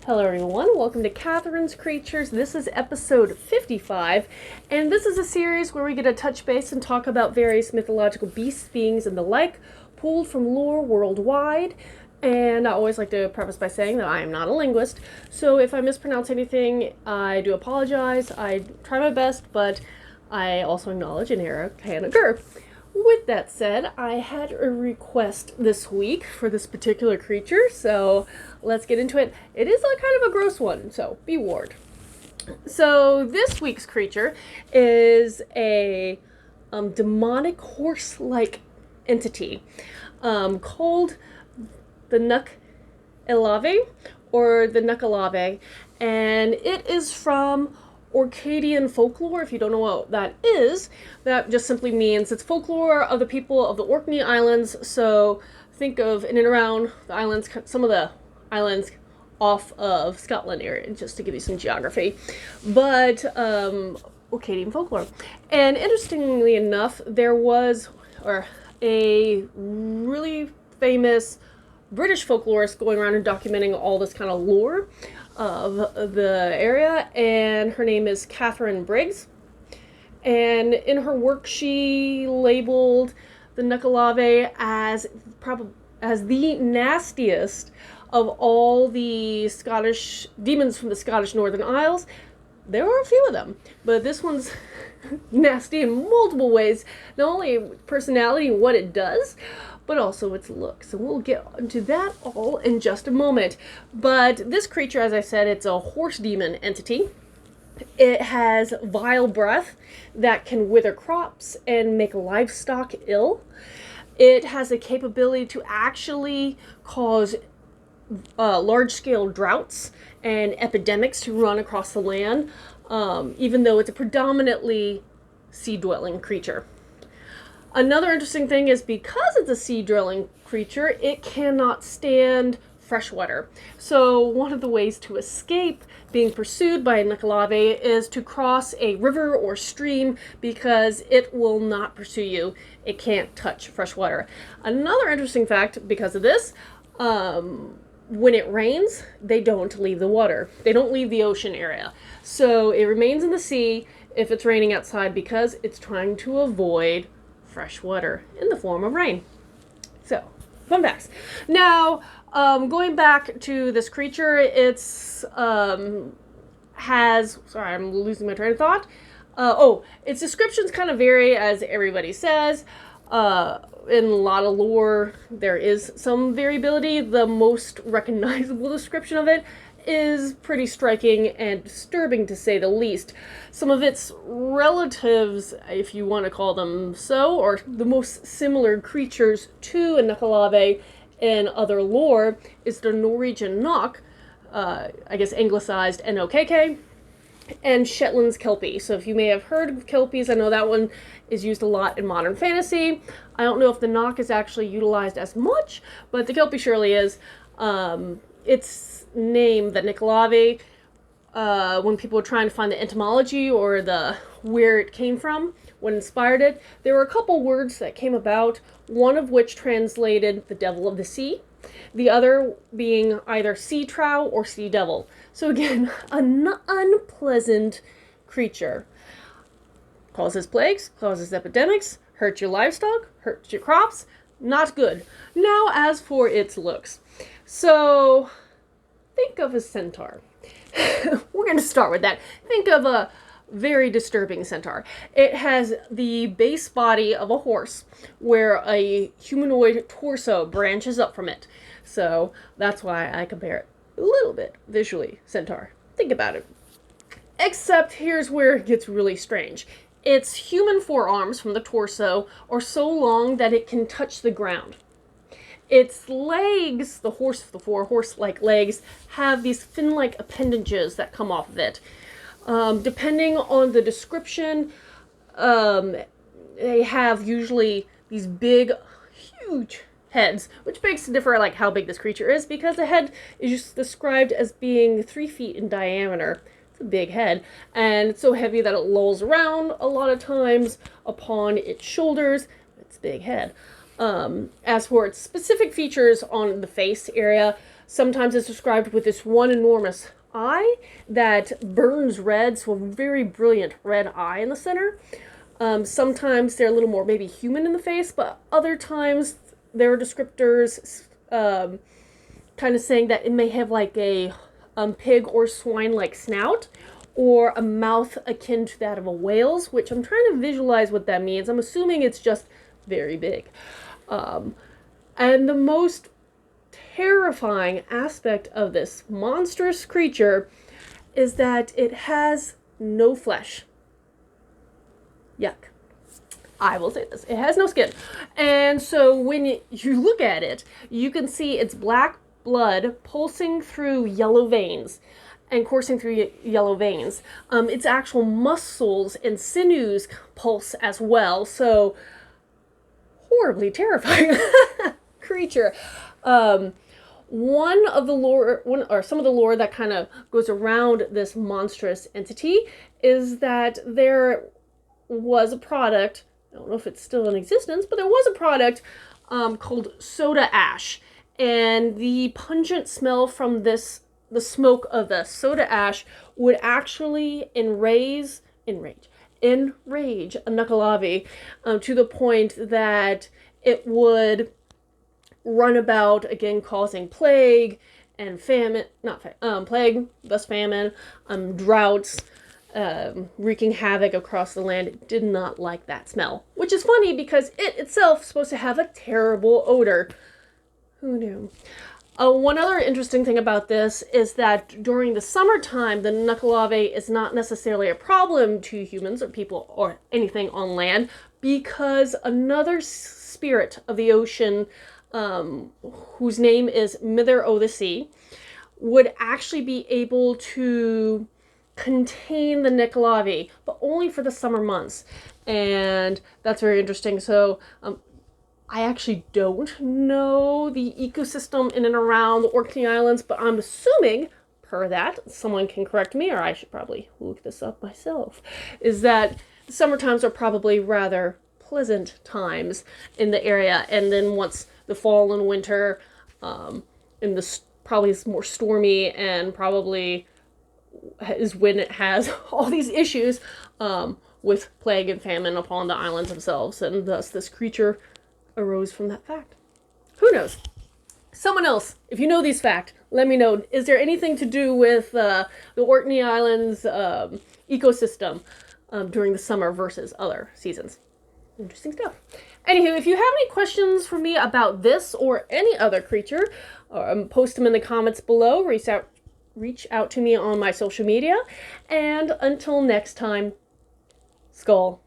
Hello everyone, welcome to Katharine's Creatures. This is episode 55, and this is a series where we get to touch base and talk about various mythological beasts, beings, and the like, pulled from lore worldwide. And I always like to preface by saying that I am not a linguist, so if I mispronounce anything, I do apologize. I try my best, but I also acknowledge an error can occur. With that said, I had a request this week for this particular creature, so let's get into it. It is a kind of a gross one, so be warned. So this week's creature is a demonic horse-like entity called the Nuckelavee, or the Nuckelavee, and it is from Orcadian Folklore. If you don't know what that is, that just simply means it's folklore of the people of the Orkney Islands. So think of in and around the islands, some of the islands off of Scotland area, just to give you some geography. But Orcadian Folklore. And interestingly enough, there was a really famous British folklorist going around and documenting all this kind of lore of the area, and her name is Katharine Briggs. And in her work, she labeled the Nuckelavee as the nastiest of all the Scottish demons from the Scottish Northern Isles. There are a few of them, but this one's nasty in multiple ways. Not only personality and what it does, but also its looks. And we'll get into that all in just a moment. But this creature, as I said, it's a horse demon entity. It has vile breath that can wither crops and make livestock ill. It has a capability to actually cause large-scale droughts and epidemics to run across the land, even though it's a predominantly sea-dwelling creature. Another interesting thing is because it's a sea-dwelling creature, it cannot stand fresh water. So one of the ways to escape being pursued by a Nuckelavee is to cross a river or stream, because it will not pursue you. It can't touch fresh water. Another interesting fact because of this, when it rains, they don't leave the water. They don't leave the ocean area. So it remains in the sea if it's raining outside, because it's trying to avoid fresh water in the form of rain. So, fun facts. Now, going back to this creature, it's has, sorry, I'm losing my train of thought. Its descriptions kind of vary, as everybody says. In a lot of lore, there is some variability. The most recognizable description of it is pretty striking and disturbing, to say the least. Some of its relatives, if you want to call them so, or the most similar creatures to a Nuckelavee in other lore, is the Norwegian Nok, I guess anglicized N-O-K-K, and Shetland's Kelpie. So if you may have heard of Kelpies, I know that one is used a lot in modern fantasy. I don't know if the Nok is actually utilized as much, but the Kelpie surely is. Its name, the Nuckelavee, when people were trying to find the etymology or the where it came from, what inspired it, there were a couple words that came about, one of which translated the devil of the sea, the other being either sea trow or sea devil. So again, an unpleasant creature. Causes plagues, causes epidemics, hurts your livestock, hurts your crops. Not good. Now, as for its looks. So, think of a centaur. We're going to start with that. Think of a very disturbing centaur. It has the base body of a horse, where a humanoid torso branches up from it. So, that's why I compare it a little bit visually, centaur. Think about it. Except here's where it gets really strange. Its human forearms from the torso are so long that it can touch the ground. Its legs, the four horse-like legs, have these fin-like appendages that come off of it. Depending on the description, they have usually these big, huge heads, which begs to differ like how big this creature is, because the head is just described as being 3 feet in diameter. It's a big head, and it's so heavy that it lolls around a lot of times upon its shoulders. Its big head. As for its specific features on the face area, Sometimes it's described with this one enormous eye that burns red, so a very brilliant red eye in the center. Sometimes they're a little more maybe human in the face, but other times there are descriptors kind of saying that it may have like a pig or swine-like snout, or a mouth akin to that of a whale's, which I'm trying to visualize what that means. I'm assuming it's just very big. And the most terrifying aspect of this monstrous creature is that it has no flesh. Yuck. I will say this. It has no skin. And so when you look at it, you can see its black blood pulsing through yellow veins and coursing through yellow veins. Its actual muscles and sinews pulse as well. So horribly terrifying creature. One of the lore, some of the lore that kind of goes around this monstrous entity is that there was a product, I don't know if it's still in existence, but there was a product called soda ash. And the pungent smell from the smoke of the soda ash would actually enrage a nuckelavee to the point that it would run about, again, causing plague and famine, plague, thus famine, droughts, wreaking havoc across the land. It did not like that smell, which is funny because it itself is supposed to have a terrible odor. Who knew? One other interesting thing about this is that during the summertime, the nuckelavee is not necessarily a problem to humans or people or anything on land, because another spirit of the ocean, whose name is Mither o' the Sea, would actually be able to contain the nuckelavee, but only for the summer months. And that's very interesting. So I actually don't know the ecosystem in and around the Orkney Islands, but I'm assuming, per that, someone can correct me, or I should probably look this up myself, is that summer times are probably rather pleasant times in the area, and then once the fall and winter, and the probably is more stormy, and probably is when it has all these issues with plague and famine upon the islands themselves, and thus this creature arose from that fact. Who knows? Someone else, if you know these facts, let me know. Is there anything to do with the Orkney Islands ecosystem during the summer versus other seasons? Interesting stuff. Anywho, if you have any questions for me about this or any other creature, post them in the comments below. Reach out to me on my social media. And until next time, Skull.